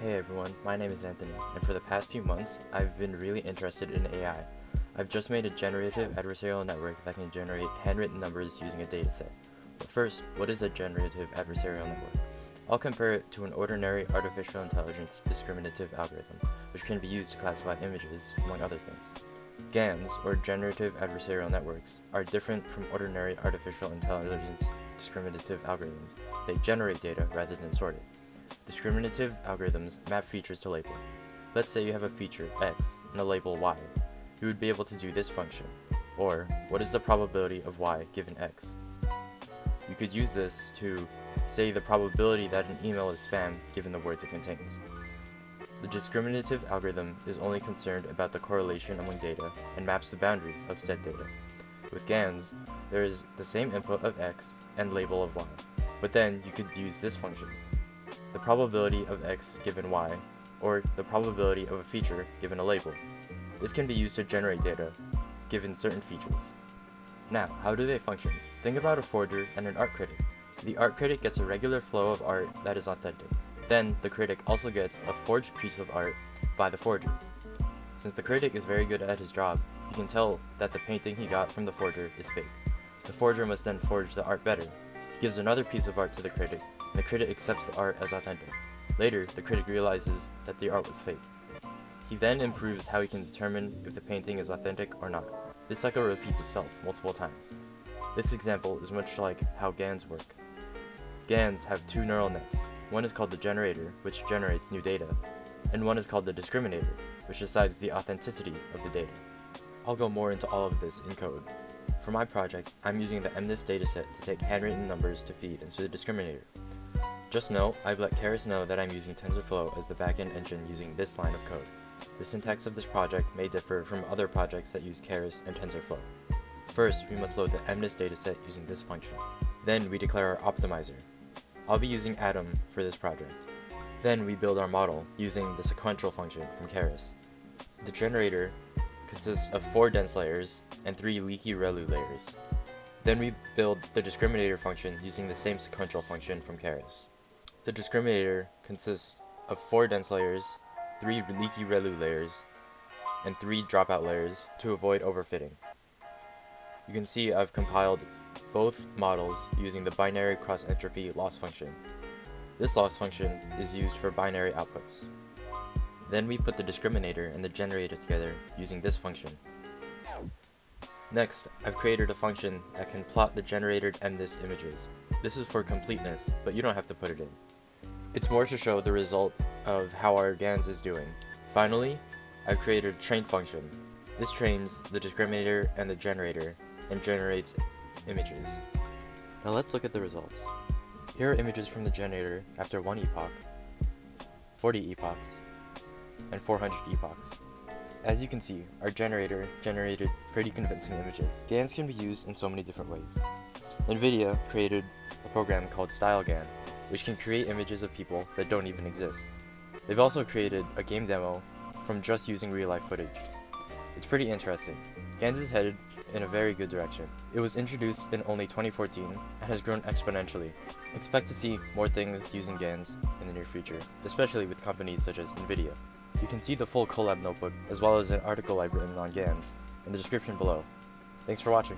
Hey everyone, my name is Anthony, and for the past few months, I've been really interested in AI. I've just made a generative adversarial network that can generate handwritten numbers using a dataset. But first, what is a generative adversarial network? I'll compare it to an ordinary artificial intelligence discriminative algorithm, which can be used to classify images, among other things. GANs, or generative adversarial networks, are different from ordinary artificial intelligence discriminative algorithms. They generate data rather than sort it. Discriminative algorithms map features to label. Let's say you have a feature x and a label y. You would be able to do this function, or what is the probability of y given x? You could use this to say the probability that an email is spam given the words it contains. The discriminative algorithm is only concerned about the correlation among data and maps the boundaries of said data. With GANs, there is the same input of x and label of y, but then you could use this function. The probability of x given y, or the probability of a feature given a label. This can be used to generate data, given certain features. Now, how do they function? Think about a forger and an art critic. The art critic gets a regular flow of art that is authentic. Then, the critic also gets a forged piece of art by the forger. Since the critic is very good at his job, he can tell that the painting he got from the forger is fake. The forger must then forge the art better. He gives another piece of art to the critic, and the critic accepts the art as authentic. Later, the critic realizes that the art was fake. He then improves how he can determine if the painting is authentic or not. This cycle repeats itself multiple times. This example is much like how GANs work. GANs have two neural nets. One is called the generator, which generates new data, and one is called the discriminator, which decides the authenticity of the data. I'll go more into all of this in code. For my project, I'm using the MNIST dataset to take handwritten numbers to feed into the discriminator. Just know, I've let Keras know that I'm using TensorFlow as the backend engine using this line of code. The syntax of this project may differ from other projects that use Keras and TensorFlow. First, we must load the MNIST dataset using this function. Then we declare our optimizer. I'll be using Atom for this project. Then we build our model using the sequential function from Keras. The generator consists of 4 dense layers and 3 leaky ReLU layers. Then we build the discriminator function using the same sequential function from Keras. The discriminator consists of 4 dense layers, 3 leaky ReLU layers, and 3 dropout layers to avoid overfitting. You can see I've compiled both models using the binary cross-entropy loss function. This loss function is used for binary outputs. Then we put the discriminator and the generator together using this function. Next, I've created a function that can plot the generated MNIST images. This is for completeness, but you don't have to put it in. It's more to show the result of how our GANs is doing. Finally, I've created a train function. This trains the discriminator and the generator and generates images. Now let's look at the results. Here are images from the generator after 1 epoch, 40 epochs, and 400 epochs. As you can see, our generator generated pretty convincing images. GANs can be used in so many different ways. NVIDIA created a program called StyleGAN, which can create images of people that don't even exist. They've also created a game demo from just using real-life footage. It's pretty interesting. GANs is headed in a very good direction. It was introduced in only 2014 and has grown exponentially. Expect to see more things using GANs in the near future, especially with companies such as NVIDIA. You can see the full Colab notebook as well as an article I've written on GANs in the description below. Thanks for watching.